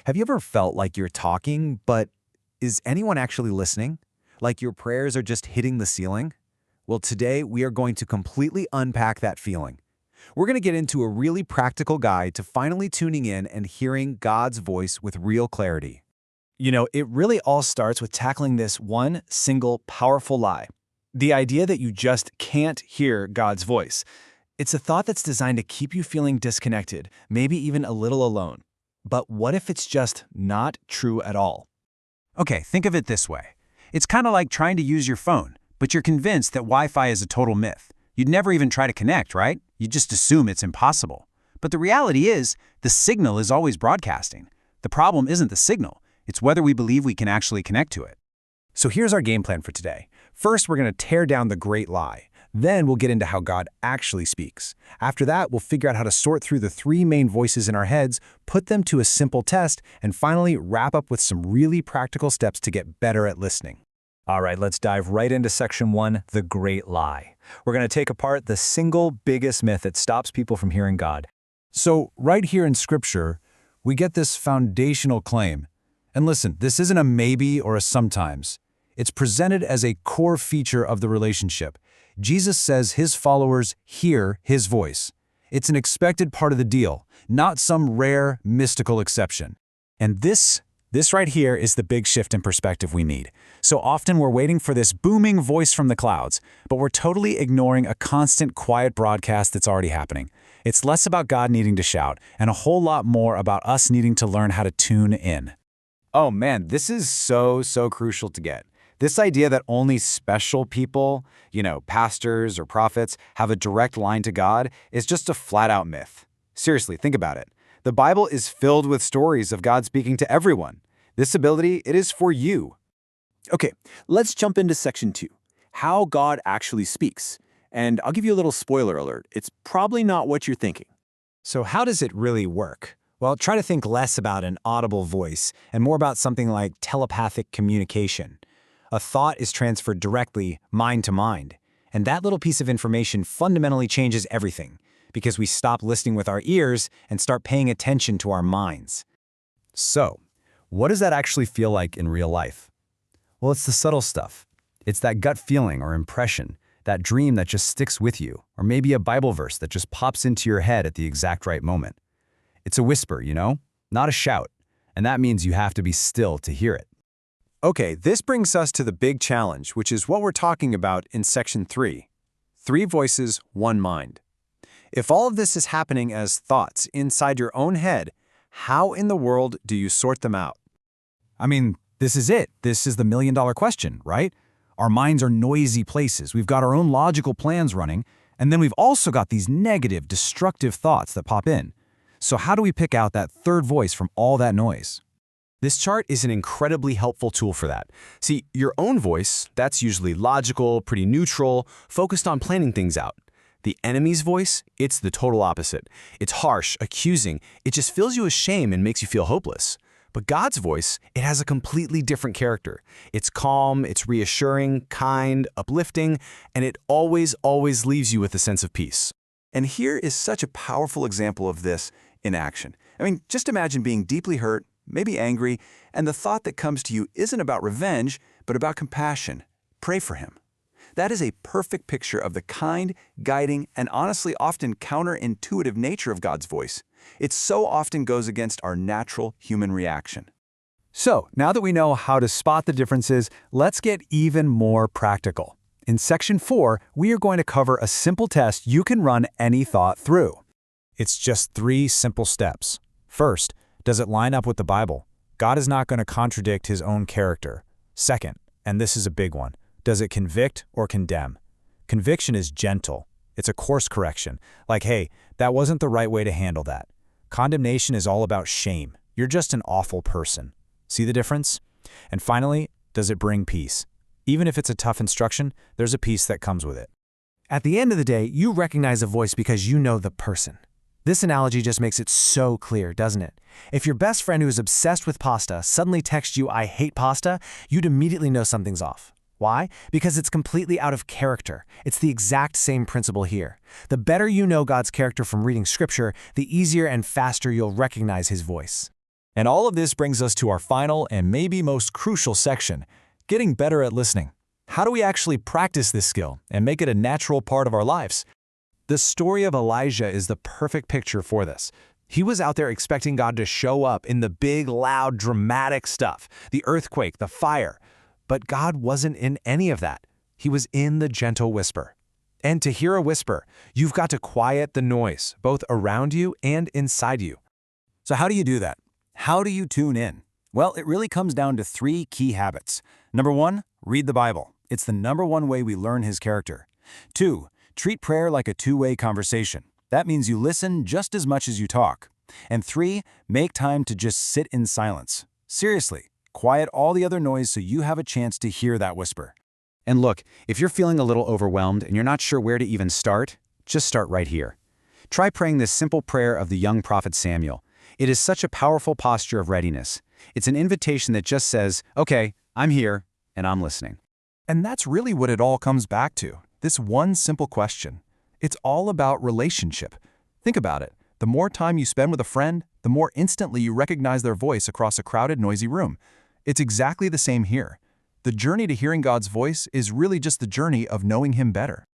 Have you ever felt like you're talking, but is anyone actually listening? Like your prayers are just hitting the ceiling? Well, today we are going to completely unpack that feeling. We're going to get into a really practical guide to finally tuning in and hearing God's voice with real clarity. It really all starts with tackling this one single powerful lie. The idea that you just can't hear God's voice. It's a thought that's designed to keep you feeling disconnected, maybe even a little alone. But what if it's just not true at all? Okay, think of it this way. It's kind of like trying to use your phone, but you're convinced that Wi-Fi is a total myth. You'd never even try to connect, right? You just assume it's impossible. But the reality is, the signal is always broadcasting. The problem isn't the signal. It's whether we believe we can actually connect to it. So here's our game plan for today. First, we're going to tear down the great lie. Then we'll get into how God actually speaks. After that, we'll figure out how to sort through the three main voices in our heads, put them to a simple test, and finally wrap up with some really practical steps to get better at listening. All right, let's dive right into section 1, the great lie. We're going to take apart the single biggest myth that stops people from hearing God. So right here in Scripture, we get this foundational claim. And listen, this isn't a maybe or a sometimes. It's presented as a core feature of the relationship. Jesus says his followers hear his voice. It's an expected part of the deal, not some rare, mystical exception. And this right here is the big shift in perspective we need. So often we're waiting for this booming voice from the clouds, but we're totally ignoring a constant quiet broadcast that's already happening. It's less about God needing to shout, and a whole lot more about us needing to learn how to tune in. Oh man, this is so crucial to get. This idea that only special people, pastors or prophets, have a direct line to God is just a flat-out myth. Seriously, think about it. The Bible is filled with stories of God speaking to everyone. This ability, it is for you. Okay, let's jump into section 2, how God actually speaks. And I'll give you a little spoiler alert. It's probably not what you're thinking. So how does it really work? Well, try to think less about an audible voice and more about something like telepathic communication. A thought is transferred directly, mind to mind. And that little piece of information fundamentally changes everything, because we stop listening with our ears and start paying attention to our minds. So, what does that actually feel like in real life? Well, it's the subtle stuff. It's that gut feeling or impression, that dream that just sticks with you, or maybe a Bible verse that just pops into your head at the exact right moment. It's a whisper, not a shout, and that means you have to be still to hear it. Okay, this brings us to the big challenge, which is what we're talking about in section 3. 3 voices, 1 mind. If all of this is happening as thoughts inside your own head, how in the world do you sort them out? I mean, this is it. This is the million-dollar question, right? Our minds are noisy places. We've got our own logical plans running, and then we've also got these negative, destructive thoughts that pop in. So how do we pick out that third voice from all that noise? This chart is an incredibly helpful tool for that. See, your own voice, that's usually logical, pretty neutral, focused on planning things out. The enemy's voice, it's the total opposite. It's harsh, accusing, it just fills you with shame and makes you feel hopeless. But God's voice, it has a completely different character. It's calm, it's reassuring, kind, uplifting, and it always leaves you with a sense of peace. And here is such a powerful example of this in action. I mean, just imagine being deeply hurt, maybe angry, and the thought that comes to you isn't about revenge, but about compassion. Pray for him. That is a perfect picture of the kind, guiding, and honestly often counterintuitive nature of God's voice. It so often goes against our natural human reaction. So, now that we know how to spot the differences, let's get even more practical. In section 4, we are going to cover a simple test you can run any thought through. It's just 3 simple steps. First, does it line up with the Bible? God is not going to contradict his own character. Second, and this is a big one, does it convict or condemn? Conviction is gentle. It's a course correction. Like, hey, that wasn't the right way to handle that. Condemnation is all about shame. You're just an awful person. See the difference? And finally, does it bring peace? Even if it's a tough instruction, there's a peace that comes with it. At the end of the day, you recognize a voice because you know the person. This analogy just makes it so clear, doesn't it? If your best friend who is obsessed with pasta suddenly texts you, "I hate pasta," you'd immediately know something's off. Why? Because it's completely out of character. It's the exact same principle here. The better you know God's character from reading Scripture, the easier and faster you'll recognize his voice. And all of this brings us to our final and maybe most crucial section, getting better at listening. How do we actually practice this skill and make it a natural part of our lives? The story of Elijah is the perfect picture for this. He was out there expecting God to show up in the big, loud, dramatic stuff, the earthquake, the fire. But God wasn't in any of that. He was in the gentle whisper. And to hear a whisper, you've got to quiet the noise, both around you and inside you. So how do you do that? How do you tune in? Well, it really comes down to 3 key habits. Number 1, read the Bible. It's the #1 way we learn His character. 2, treat prayer like a two-way conversation. That means you listen just as much as you talk. And 3, make time to just sit in silence. Seriously, quiet all the other noise so you have a chance to hear that whisper. And look, if you're feeling a little overwhelmed and you're not sure where to even start, just start right here. Try praying this simple prayer of the young prophet Samuel. It is such a powerful posture of readiness. It's an invitation that just says, okay, I'm here and I'm listening. And that's really what it all comes back to, this one simple question. It's all about relationship. Think about it. The more time you spend with a friend, the more instantly you recognize their voice across a crowded, noisy room. It's exactly the same here. The journey to hearing God's voice is really just the journey of knowing Him better.